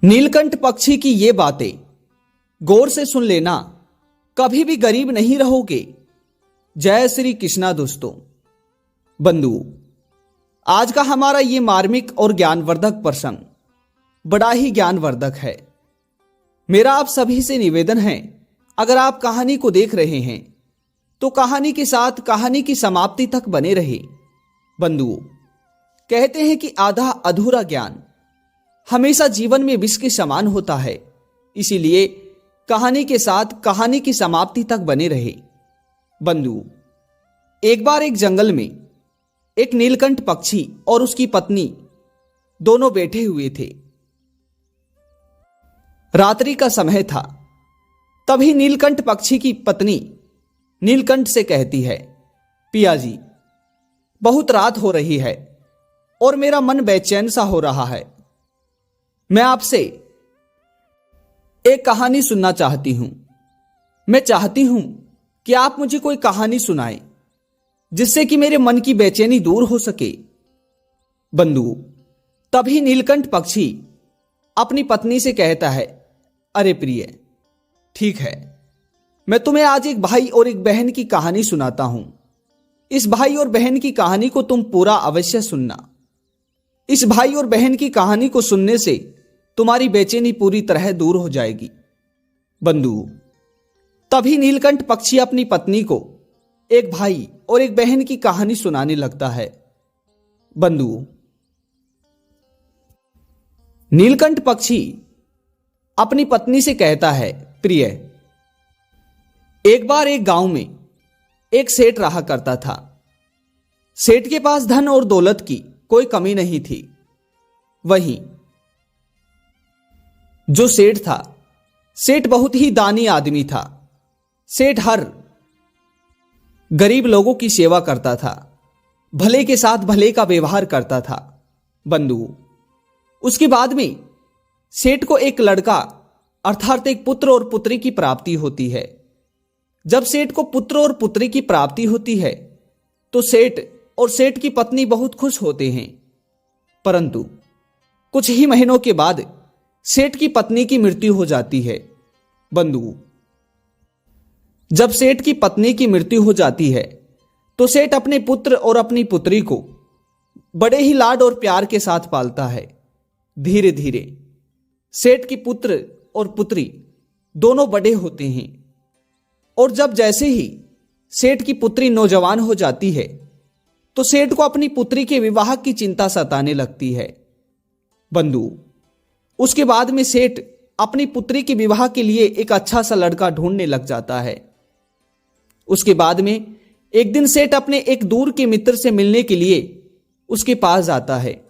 नीलकंठ पक्षी की ये बातें गौर से सुन लेना, कभी भी गरीब नहीं रहोगे। जय श्री कृष्णा। दोस्तों बंधुओं, आज का हमारा ये मार्मिक और ज्ञानवर्धक प्रसंग बड़ा ही ज्ञानवर्धक है। मेरा आप सभी से निवेदन है, अगर आप कहानी को देख रहे हैं तो कहानी के साथ कहानी की समाप्ति तक बने रहे। बंधुओं, कहते हैं कि आधा अधूरा ज्ञान हमेशा जीवन में विष के समान होता है, इसीलिए कहानी के साथ कहानी की समाप्ति तक बने रहे। बंधुओं, एक बार एक जंगल में एक नीलकंठ पक्षी और उसकी पत्नी दोनों बैठे हुए थे। रात्रि का समय था। तभी नीलकंठ पक्षी की पत्नी नीलकंठ से कहती है, पिया जी, बहुत रात हो रही है और मेरा मन बेचैन सा हो रहा है। मैं आपसे एक कहानी सुनना चाहती हूं। मैं चाहती हूं कि आप मुझे कोई कहानी सुनाएं जिससे कि मेरे मन की बेचैनी दूर हो सके। बंधुओं, तभी नीलकंठ पक्षी अपनी पत्नी से कहता है, अरे प्रिय, ठीक है, मैं तुम्हें आज एक भाई और एक बहन की कहानी सुनाता हूं। इस भाई और बहन की कहानी को तुम पूरा अवश्य सुनना। इस भाई और बहन की कहानी को सुनने से तुम्हारी बेचैनी पूरी तरह दूर हो जाएगी। बंधुओं, तभी नीलकंठ पक्षी अपनी पत्नी को एक भाई और एक बहन की कहानी सुनाने लगता है। बंधुओं, नीलकंठ पक्षी अपनी पत्नी से कहता है, प्रिय, एक बार एक गांव में एक सेठ रहा करता था। सेठ के पास धन और दौलत की कोई कमी नहीं थी। वहीं जो सेठ था, सेठ बहुत ही दानी आदमी था। सेठ हर गरीब लोगों की सेवा करता था, भले के साथ भले का व्यवहार करता था। बंधुओं, उसके बाद में सेठ को एक लड़का अर्थात एक पुत्र और पुत्री की प्राप्ति होती है। जब सेठ को पुत्र और पुत्री की प्राप्ति होती है तो सेठ और सेठ की पत्नी बहुत खुश होते हैं। परंतु कुछ ही महीनों के बाद सेठ की पत्नी की मृत्यु हो जाती है। बंधुओं, जब सेठ की पत्नी की मृत्यु हो जाती है तो सेठ अपने पुत्र और अपनी पुत्री को बड़े ही लाड और प्यार के साथ पालता है। धीरे धीरे सेठ की पुत्र और पुत्री दोनों बड़े होते हैं और जब जैसे ही सेठ की पुत्री नौजवान हो जाती है तो सेठ को अपनी पुत्री के विवाह की चिंता सताने लगती है। बंधुओं, उसके बाद में सेठ अपनी पुत्री के विवाह के लिए एक अच्छा सा लड़का ढूंढने लग जाता है। उसके बाद में एक दिन सेठ अपने एक दूर के मित्र से मिलने के लिए उसके पास जाता है।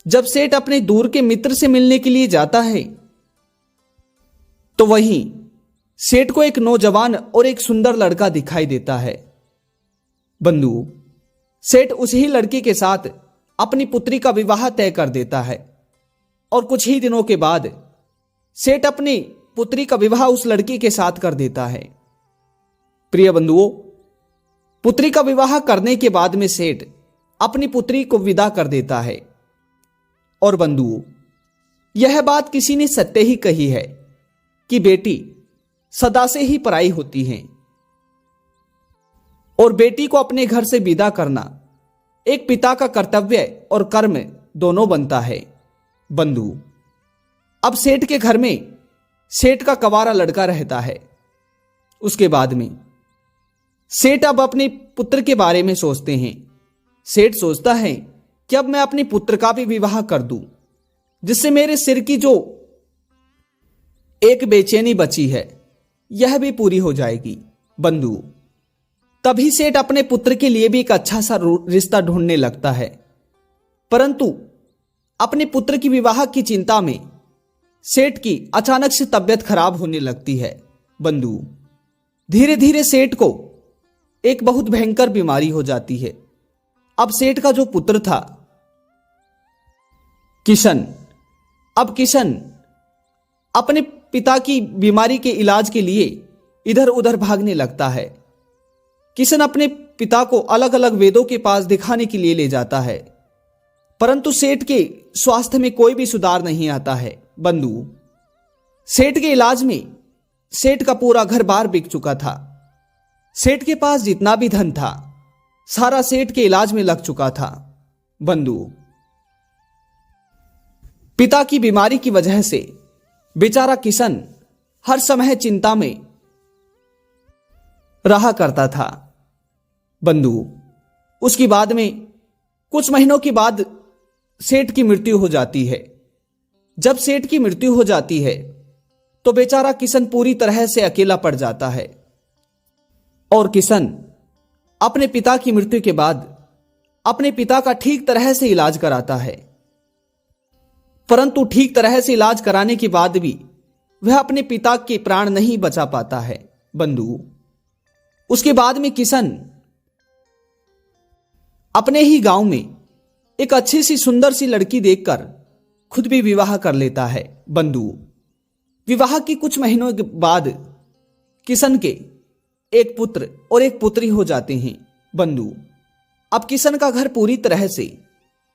जब सेठ अपने दूर के मित्र से मिलने के लिए जाता है तो वहीं सेठ को एक नौजवान और एक सुंदर लड़का दिखाई देता है। बंधुओं, सेठ उसी लड़के के साथ अपनी पुत्री का विवाह तय कर देता है और कुछ ही दिनों के बाद सेठ अपनी पुत्री का विवाह उस लड़की के साथ कर देता है। प्रिय बंधुओं, पुत्री का विवाह करने के बाद में सेठ अपनी पुत्री को विदा कर देता है। और बंधुओं, यह बात किसी ने सत्य ही कही है कि बेटी सदा से ही पराई होती है और बेटी को अपने घर से विदा करना एक पिता का कर्तव्य और कर्म दोनों बनता है। बंधु, अब सेठ के घर में सेठ का कवारा लड़का रहता है। उसके बाद में सेठ अब अपने पुत्र के बारे में सोचते हैं। सेठ सोचता है कि अब मैं अपने पुत्र का भी विवाह कर दूं, जिससे मेरे सिर की जो एक बेचैनी बची है यह भी पूरी हो जाएगी। बंधु, तभी सेठ अपने पुत्र के लिए भी एक अच्छा सा रिश्ता ढूंढने लगता है। परंतु अपने पुत्र की विवाह की चिंता में सेठ की अचानक से तबीयत खराब होने लगती है। बंधु, धीरे धीरे सेठ को एक बहुत भयंकर बीमारी हो जाती है। अब सेठ का जो पुत्र था किशन, अब किशन अपने पिता की बीमारी के इलाज के लिए इधर उधर भागने लगता है। किशन अपने पिता को अलग अलग वेदों के पास दिखाने के लिए ले जाता है, परंतु सेठ के स्वास्थ्य में कोई भी सुधार नहीं आता है। बंधु, सेठ के इलाज में सेठ का पूरा घर बार बिक चुका था। सेठ के पास जितना भी धन था सारा सेठ के इलाज में लग चुका था। बंधु, पिता की बीमारी की वजह से बेचारा किशन हर समय चिंता में रहा करता था। बंधु, उसकी बाद में कुछ महीनों के बाद सेठ की मृत्यु हो जाती है। जब सेठ की मृत्यु हो जाती है तो बेचारा किशन पूरी तरह से अकेला पड़ जाता है और किशन अपने पिता की मृत्यु के बाद अपने पिता का ठीक तरह से इलाज कराता है, परंतु ठीक तरह से इलाज कराने के बाद भी वह अपने पिता के प्राण नहीं बचा पाता है। बंधु, उसके बाद में किशन अपने ही गांव में एक अच्छी सी सुंदर सी लड़की देखकर खुद भी विवाह कर लेता है। बंधु, विवाह के कुछ महीनों के बाद किशन के एक पुत्र और एक पुत्री हो जाते हैं। बंधु, अब किशन का घर पूरी तरह से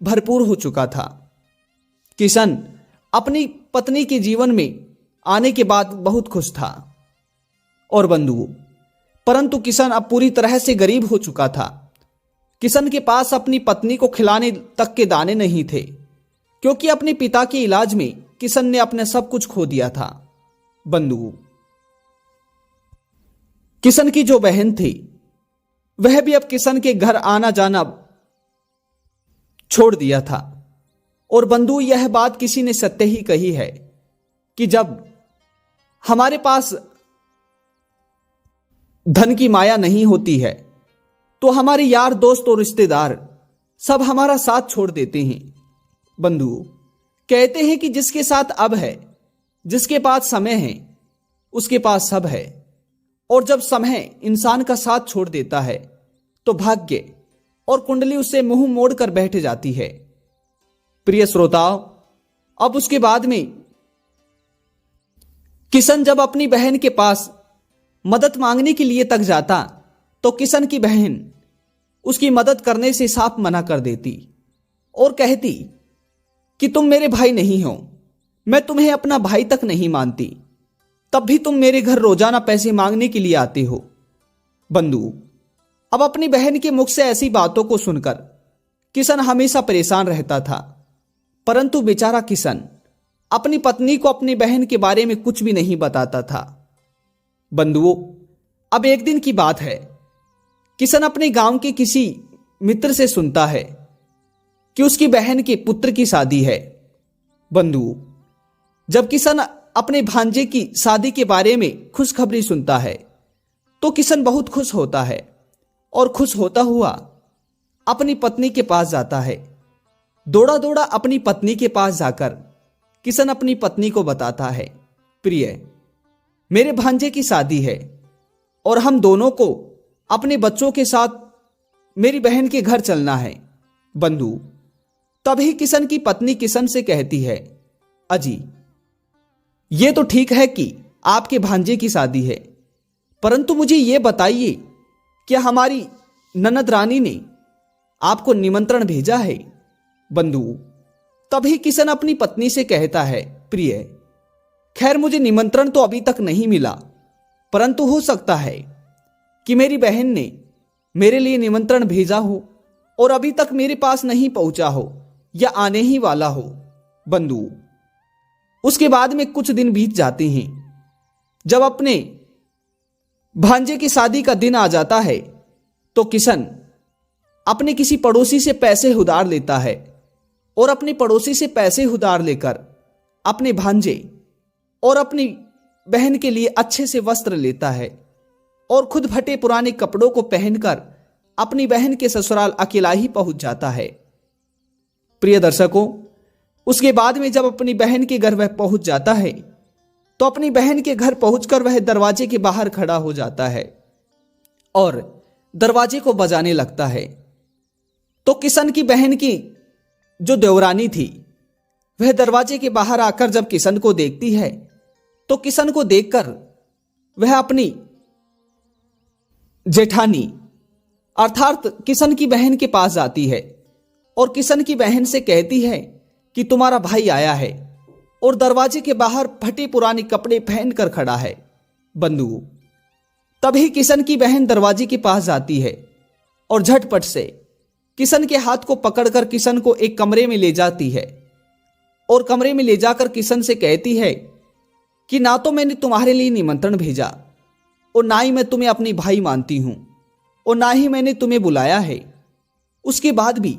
भरपूर हो चुका था। किशन अपनी पत्नी के जीवन में आने के बाद बहुत खुश था। और बंधु, परंतु किशन अब पूरी तरह से गरीब हो चुका था। किशन के पास अपनी पत्नी को खिलाने तक के दाने नहीं थे, क्योंकि अपने पिता के इलाज में किशन ने अपने सब कुछ खो दिया था। बंधु, किशन की जो बहन थी वह भी अब किशन के घर आना जाना छोड़ दिया था। और बंधु, यह बात किसी ने सत्य ही कही है कि जब हमारे पास धन की माया नहीं होती है तो हमारे यार दोस्त और रिश्तेदार सब हमारा साथ छोड़ देते हैं। बंधु, कहते हैं कि जिसके साथ अब है, जिसके पास समय है, उसके पास सब है। और जब समय इंसान का साथ छोड़ देता है तो भाग्य और कुंडली उससे मुंह मोड़कर बैठ जाती है। प्रिय श्रोताओ, अब उसके बाद में किशन जब अपनी बहन के पास मदद मांगने के लिए तक जाता तो किशन की बहन उसकी मदद करने से साफ मना कर देती और कहती कि तुम मेरे भाई नहीं हो, मैं तुम्हें अपना भाई तक नहीं मानती, तब भी तुम मेरे घर रोजाना पैसे मांगने के लिए आते हो। बंधु, अब अपनी बहन के मुख से ऐसी बातों को सुनकर किशन हमेशा परेशान रहता था, परंतु बेचारा किशन अपनी पत्नी को अपनी बहन के बारे में कुछ भी नहीं बताता था। बंधुओं, अब एक दिन की बात है, किशन अपने गांव के किसी मित्र से सुनता है कि उसकी बहन के पुत्र की शादी है। बंधु, जब किशन अपने भांजे की शादी के बारे में खुशखबरी सुनता है तो किशन बहुत खुश होता है और खुश होता हुआ अपनी पत्नी के पास जाता है। दौड़ा दौड़ा अपनी पत्नी के पास जाकर किशन अपनी पत्नी को बताता है, प्रिय, मेरे भांजे की शादी है और हम दोनों को अपने बच्चों के साथ मेरी बहन के घर चलना है। बंधु, तभी किशन की पत्नी किशन से कहती है, अजी, ये तो ठीक है कि आपके भांजे की शादी है, परंतु मुझे ये बताइए क्या हमारी ननद रानी ने आपको निमंत्रण भेजा है? बंधु, तभी किशन अपनी पत्नी से कहता है, प्रिय, खैर मुझे निमंत्रण तो अभी तक नहीं मिला, परंतु हो सकता है कि मेरी बहन ने मेरे लिए निमंत्रण भेजा हो और अभी तक मेरे पास नहीं पहुंचा हो या आने ही वाला हो। बंधु, उसके बाद में कुछ दिन बीत जाते हैं। जब अपने भांजे की शादी का दिन आ जाता है तो किशन अपने किसी पड़ोसी से पैसे उधार लेता है और अपने पड़ोसी से पैसे उधार लेकर अपने भांजे और अपनी बहन के लिए अच्छे से वस्त्र लेता है और खुद फटे पुराने कपड़ों को पहनकर अपनी बहन के ससुराल अकेला ही पहुंच जाता है। प्रिय दर्शकों, उसके बाद में जब अपनी बहन के घर वह पहुंच जाता है तो अपनी बहन के घर पहुंचकर वह दरवाजे के बाहर खड़ा हो जाता है और दरवाजे को बजाने लगता है। तो किशन की बहन की जो देवरानी थी वह दरवाजे के बाहर आकर जब किशन को देखती है तो किशन को देखकर वह अपनी जेठानी अर्थात किशन की बहन के पास जाती है और किशन की बहन से कहती है कि तुम्हारा भाई आया है और दरवाजे के बाहर फटे पुराने कपड़े पहनकर खड़ा है। बंधु, तभी किशन की बहन दरवाजे के पास जाती है और झटपट से किशन के हाथ को पकड़कर किशन को एक कमरे में ले जाती है और कमरे में ले जाकर किशन से कहती है कि ना तो मैंने तुम्हारे लिए निमंत्रण भेजा और ना ही मैं तुम्हें अपनी भाई मानती हूं और ना ही मैंने तुम्हें बुलाया है। उसके बाद भी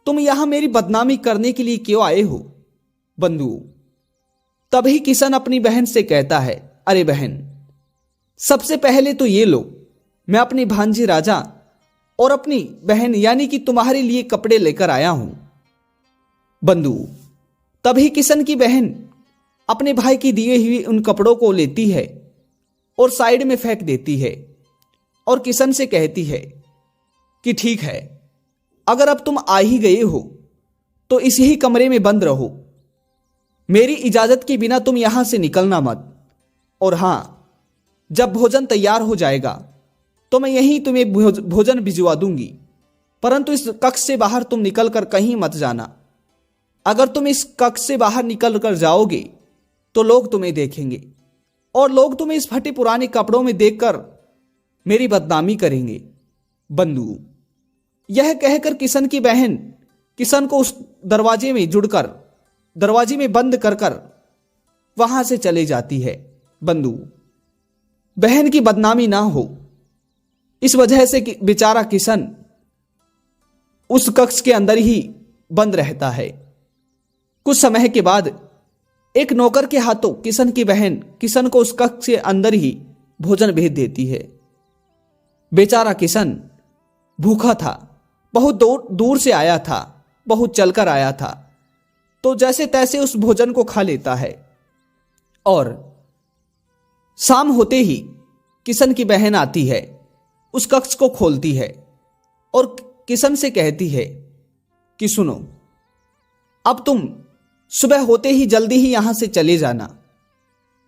तुम यहां मेरी बदनामी करने के लिए क्यों आए हो? बंधु, तभी किशन अपनी बहन से कहता है, अरे बहन, सबसे पहले तो ये लो, मैं अपनी भांजी राजा और अपनी बहन यानी कि तुम्हारे लिए कपड़े लेकर आया हूं। बंधु, तभी किशन की बहन अपने भाई की दिए हुए उन कपड़ों को लेती है और साइड में फेंक देती है और किशन से कहती है कि ठीक है, अगर अब तुम आ ही गए हो तो इसी ही कमरे में बंद रहो, मेरी इजाजत के बिना तुम यहां से निकलना मत। और हां, जब भोजन तैयार हो जाएगा तो मैं यहीं तुम्हें भोजन भिजवा दूंगी, परंतु इस कक्ष से बाहर तुम निकल कर कहीं मत जाना। अगर तुम इस कक्ष से बाहर निकल कर जाओगे तो लोग तुम्हें देखेंगे और लोग तुम्हें इस फटे पुराने कपड़ों में देखकर मेरी बदनामी करेंगे। बंधु, यह कहकर किशन की बहन किशन को उस दरवाजे में जुड़कर दरवाजे में बंद कर वहां से चले जाती है। बंधु, बहन की बदनामी ना हो इस वजह से कि बेचारा किशन उस कक्ष के अंदर ही बंद रहता है। कुछ समय के बाद एक नौकर के हाथों किशन की बहन किशन को उस कक्ष के अंदर ही भोजन भेज देती है। बेचारा किशन भूखा था, बहुत दूर से आया था, बहुत चलकर आया था, तो जैसे तैसे उस भोजन को खा लेता है। और शाम होते ही किशन की बहन आती है, उस कक्ष को खोलती है और किशन से कहती है कि सुनो, अब तुम सुबह होते ही जल्दी ही यहां से चले जाना,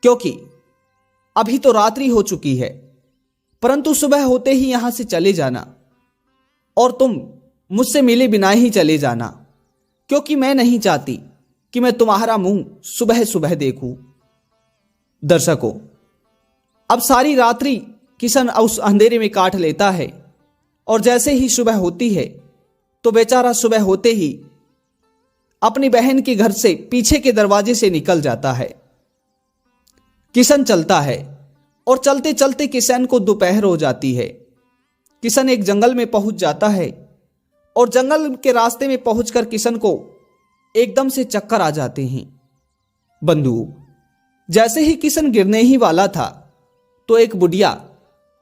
क्योंकि अभी तो रात्रि हो चुकी है, परंतु सुबह होते ही यहां से चले जाना और तुम मुझसे मिले बिना ही चले जाना, क्योंकि मैं नहीं चाहती कि मैं तुम्हारा मुंह सुबह सुबह देखूं। दर्शकों, अब सारी रात्रि किशन उस अंधेरे में काट लेता है और जैसे ही सुबह होती है तो बेचारा सुबह होते ही अपनी बहन के घर से पीछे के दरवाजे से निकल जाता है। किशन चलता है और चलते चलते किशन को दोपहर हो जाती है। किशन एक जंगल में पहुंच जाता है और जंगल के रास्ते में पहुंचकर किशन को एकदम से चक्कर आ जाते हैं। बंधु, जैसे ही किशन गिरने ही वाला था तो एक बुढ़िया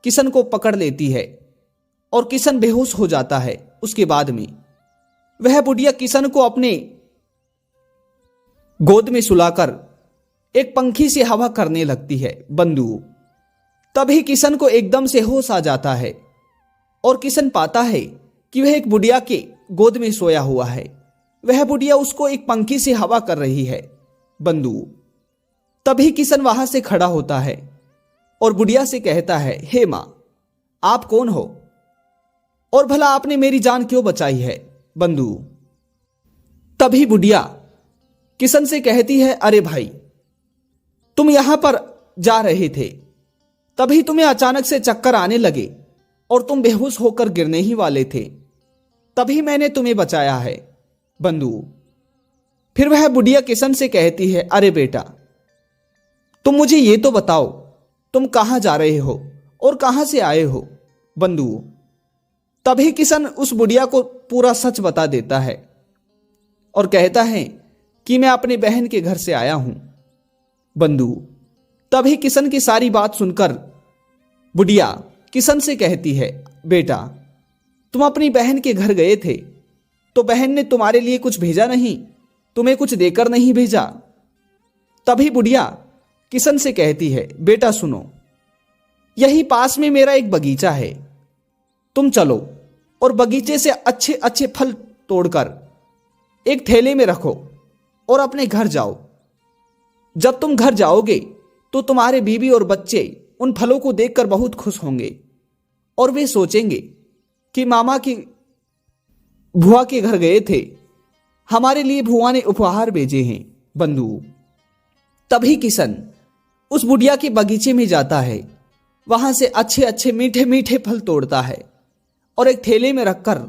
किशन को पकड़ लेती है और किशन बेहोश हो जाता है। उसके बाद में वह बुढ़िया किशन को अपने गोद में सुलाकर एक पंखी से हवा करने लगती है। बंधु, तभी किशन को एकदम से होश आ जाता है और किशन पाता है कि वह एक बुढ़िया के गोद में सोया हुआ है। वह बुढ़िया उसको एक पंखी से हवा कर रही है। बंधु, तभी किशन वहां से खड़ा होता है और बुढ़िया से कहता है, हे मां, आप कौन हो और भला आपने मेरी जान क्यों बचाई है? बंधु, तभी बुढ़िया किशन से कहती है, अरे भाई, तुम यहां पर जा रहे थे, तभी तुम्हें अचानक से चक्कर आने लगे और तुम बेहोश होकर गिरने ही वाले थे, तभी मैंने तुम्हें बचाया है। बंधु, फिर वह बुढ़िया किशन से कहती है, अरे बेटा, तुम मुझे ये तो बताओ, तुम कहां जा रहे हो और कहां से आए हो? बंधु, तभी किशन उस बुढ़िया को पूरा सच बता देता है और कहता है कि मैं अपने बहन के घर से आया हूं। बंधु, तभी किशन की सारी बात सुनकर बुढ़िया किशन से कहती है, बेटा, तुम अपनी बहन के घर गए थे तो बहन ने तुम्हारे लिए कुछ भेजा नहीं, तुम्हें कुछ देकर नहीं भेजा? तभी बुढ़िया किशन से कहती है, बेटा सुनो, यही पास में मेरा एक बगीचा है, तुम चलो और बगीचे से अच्छे अच्छे फल तोड़कर एक थैले में रखो और अपने घर जाओ। जब तुम घर जाओगे तो तुम्हारे बीवी और बच्चे उन फलों को देखकर बहुत खुश होंगे और वे सोचेंगे कि मामा की भुआ के घर गए थे, हमारे लिए भुआ ने उपहार भेजे हैं। बंधु, तभी किशन उस बुढ़िया के बगीचे में जाता है, वहां से अच्छे अच्छे मीठे मीठे फल तोड़ता है और एक थैले में रखकर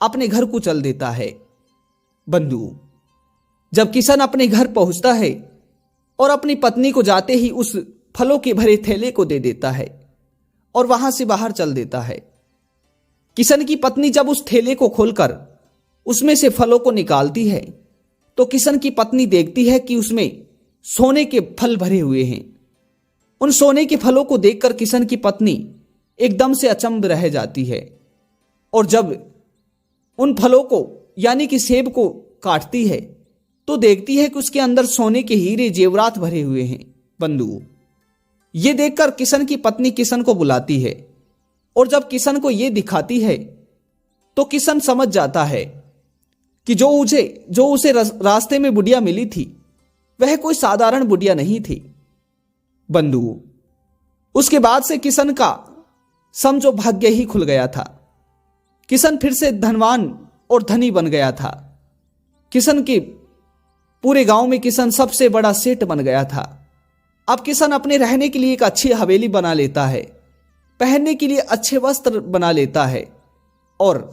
अपने घर को चल देता है। बंधु, जब किशन अपने घर पहुंचता है और अपनी पत्नी को जाते ही उस फलों के भरे थैले को दे देता है और वहां से बाहर चल देता है। किशन की पत्नी जब उस थैले को खोलकर उसमें से फलों को निकालती है तो किशन की पत्नी देखती है कि उसमें सोने के फल भरे हुए हैं। उन सोने के फलों को देखकर किशन की पत्नी एकदम से अचंभ रह जाती है और जब उन फलों को यानी कि सेब को काटती है तो देखती है कि उसके अंदर सोने के हीरे जेवरात भरे हुए हैं। बंधु, ये देखकर किशन की पत्नी किशन को बुलाती है और जब किशन को ये दिखाती है तो किशन समझ जाता है कि जो उसे रास्ते में बुढ़िया मिली थी वह कोई साधारण बुढ़िया नहीं थी। बंधु, उसके बाद से किशन का समझो भाग्य ही खुल गया था। किशन फिर से धनवान और धनी बन गया था। किशन के पूरे गांव में किशन सबसे बड़ा सेठ बन गया था। अब किशन अपने रहने के लिए एक अच्छी हवेली बना लेता है, पहनने के लिए अच्छे वस्त्र बना लेता है और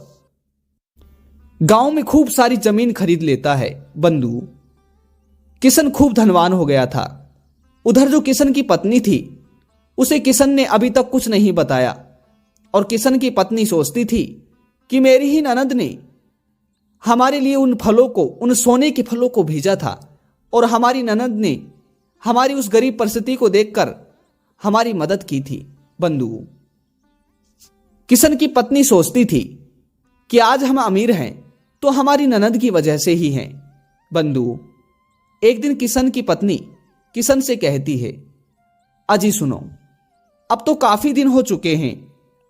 गांव में खूब सारी जमीन खरीद लेता है। बंधु, किशन खूब धनवान हो गया था। उधर जो किशन की पत्नी थी उसे किशन ने अभी तक कुछ नहीं बताया और किशन की पत्नी सोचती थी कि मेरी ही ननद ने हमारे लिए उन फलों को, उन सोने के फलों को भेजा था और हमारी ननद ने हमारी उस गरीब परिस्थिति को देखकर हमारी मदद की थी। बंधु, किशन की पत्नी सोचती थी कि आज हम अमीर हैं तो हमारी ननद की वजह से ही हैं। बंधु, एक दिन किशन की पत्नी किशन से कहती है, अजी सुनो, अब तो काफी दिन हो चुके हैं,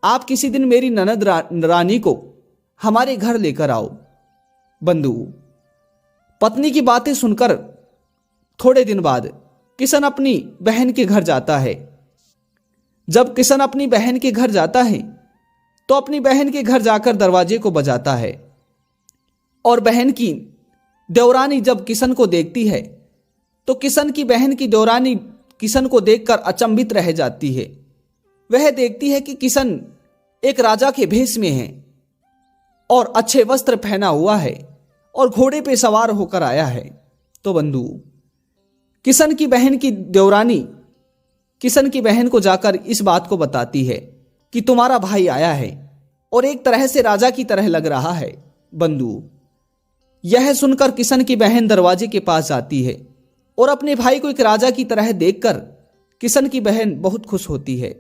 आप किसी दिन मेरी ननद रानी को हमारे घर लेकर आओ। बंधु, पत्नी की बातें सुनकर थोड़े दिन बाद किशन अपनी बहन के घर जाता है। जब किशन अपनी बहन के घर जाता है तो अपनी बहन के घर जाकर दरवाजे को बजाता है और बहन की देवरानी जब किशन को देखती है तो किशन की बहन की देवरानी किशन को देखकर अचंभित रह जाती है। वह देखती है कि किशन एक राजा के भेष में है और अच्छे वस्त्र पहना हुआ है और घोड़े पे सवार होकर आया है। तो बंधु, किशन की बहन की देवरानी किशन की बहन को जाकर इस बात को बताती है कि तुम्हारा भाई आया है और एक तरह से राजा की तरह लग रहा है। बंधु, यह सुनकर किशन की बहन दरवाजे के पास जाती है और अपने भाई को एक राजा की तरह देखकर किशन की बहन बहुत खुश होती है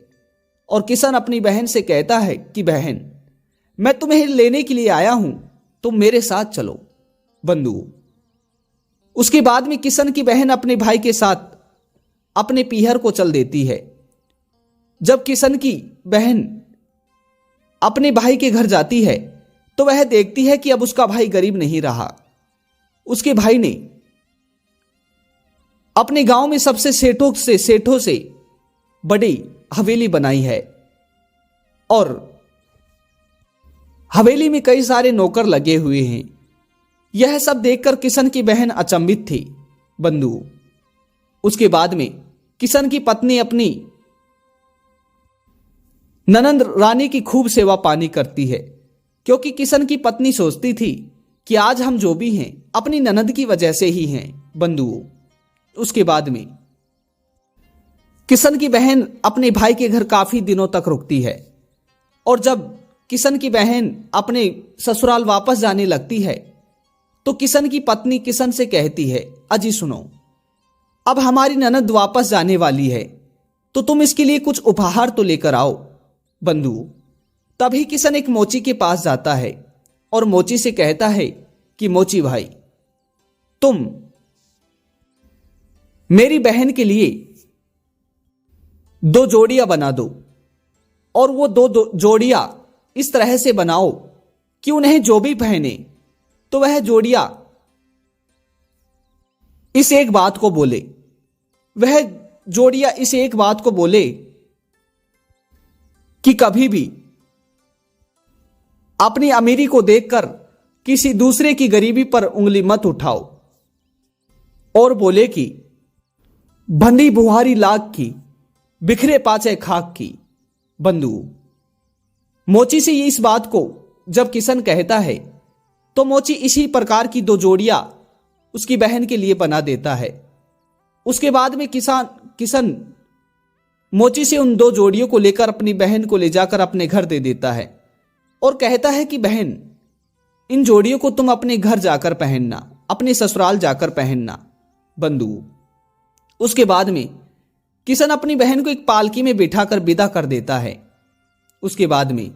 और किशन अपनी बहन से कहता है कि बहन, मैं तुम्हें लेने के लिए आया हूं, तुम मेरे साथ चलो। बंधु, उसके बाद में किशन की बहन अपने भाई के साथ अपने पीहर को चल देती है। जब किशन की बहन अपने भाई के घर जाती है तो वह देखती है कि अब उसका भाई गरीब नहीं रहा। उसके भाई ने अपने गांव में सबसे सेठों से बड़ी हवेली बनाई है और हवेली में कई सारे नौकर लगे हुए हैं। यह सब देखकर किशन की बहन अचंभित थी। बंधु, उसके बाद में किशन की पत्नी अपनी ननंद रानी की खूब सेवा पानी करती है क्योंकि किशन की पत्नी सोचती थी कि आज हम जो भी हैं अपनी ननद की वजह से ही हैं। बंधु, उसके बाद में किशन की बहन अपने भाई के घर काफी दिनों तक रुकती है और जब किशन की बहन अपने ससुराल वापस जाने लगती है तो किशन की पत्नी किशन से कहती है, अजी सुनो, अब हमारी ननद वापस जाने वाली है तो तुम इसके लिए कुछ उपहार तो लेकर आओ। बंधु, तभी किशन एक मोची के पास जाता है और मोची से कहता है कि मोची भाई, तुम मेरी बहन के लिए 2 जोड़ियां बना दो और वो दो जोड़ियां इस तरह से बनाओ कि उन्हें जो भी पहने तो वह जोड़ियां इस एक बात को बोले, वह जोड़ियां इस एक बात को बोले कि कभी भी अपनी अमीरी को देखकर किसी दूसरे की गरीबी पर उंगली मत उठाओ और बोले कि बंदी बुहारी लाख की, बिखरे पाचे खाक की। बंधु। मोची से इस बात को जब किशन कहता है तो मोची इसी प्रकार की दो जोड़ियां उसकी बहन के लिए बना देता है। उसके बाद में किशन मोची से उन दो जोड़ियों को लेकर अपनी बहन को ले जाकर अपने घर दे देता है और कहता है कि बहन, इन जोड़ियों को तुम अपने घर जाकर पहनना, अपने ससुराल जाकर पहनना। बंधु। उसके बाद में किशन अपनी बहन को एक पालकी में बिठाकर विदा कर देता है। उसके बाद में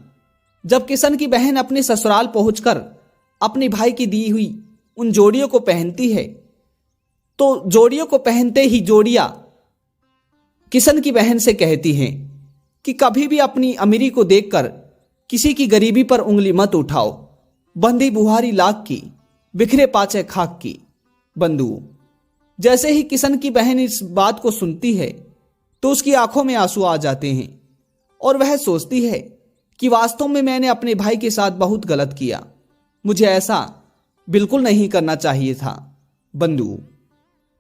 जब किशन की बहन अपने ससुराल पहुंचकर अपने भाई की दी हुई उन जोड़ियों को पहनती है तो जोड़ियों को पहनते ही जोड़ियां किशन की बहन से कहती हैं कि कभी भी अपनी अमीरी को देखकर किसी की गरीबी पर उंगली मत उठाओ। बंदी बुहारी लाख की, बिखरे पाचे खाक की। बंधु। जैसे ही किशन की बहन इस बात को सुनती है तो उसकी आंखों में आंसू आ जाते हैं और वह सोचती है कि वास्तव में मैंने अपने भाई के साथ बहुत गलत किया, मुझे ऐसा बिल्कुल नहीं करना चाहिए था। बंधु।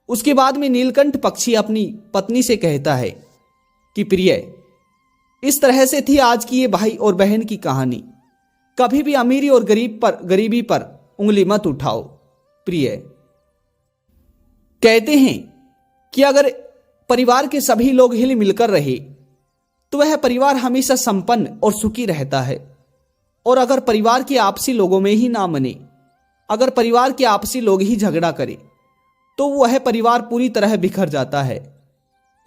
उसके बाद में नीलकंठ पक्षी अपनी पत्नी से कहता है कि प्रिय, इस तरह से थी आज की ये भाई और बहन की कहानी। कभी भी अमीरी और गरीबी पर उंगली मत उठाओ। प्रिय। कहते हैं कि अगर परिवार के सभी लोग हिल मिलकर रहे तो वह परिवार हमेशा संपन्न और सुखी रहता है। और अगर परिवार के आपसी लोगों में ही ना मने, अगर परिवार के आपसी लोग ही झगड़ा करें तो वह परिवार पूरी तरह बिखर जाता है।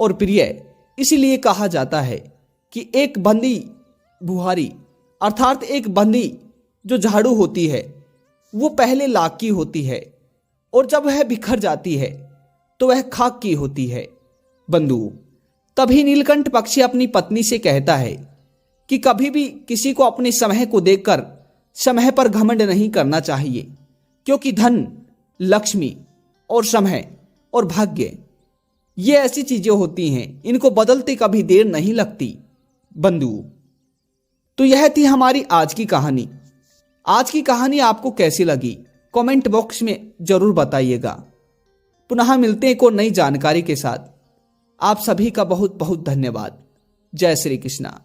और प्रिय, इसीलिए कहा जाता है कि एक बंदी बुहारी अर्थात एक बंदी जो झाड़ू होती है वो पहले लाख की होती है और जब वह बिखर जाती है तो वह खाक की होती है। बंधु। तभी नीलकंठ पक्षी अपनी पत्नी से कहता है कि कभी भी किसी को अपने समय को देखकर समय पर घमंड नहीं करना चाहिए, क्योंकि धन, लक्ष्मी और समय और भाग्य ये ऐसी चीजें होती हैं, इनको बदलते कभी देर नहीं लगती। बंधु। तो यह थी हमारी आज की कहानी। आज की कहानी आपको कैसी लगी कमेंट बॉक्स में जरूर बताइएगा। पुनः मिलते हैं एक और नई जानकारी के साथ। आप सभी का बहुत बहुत धन्यवाद। जय श्री कृष्णा।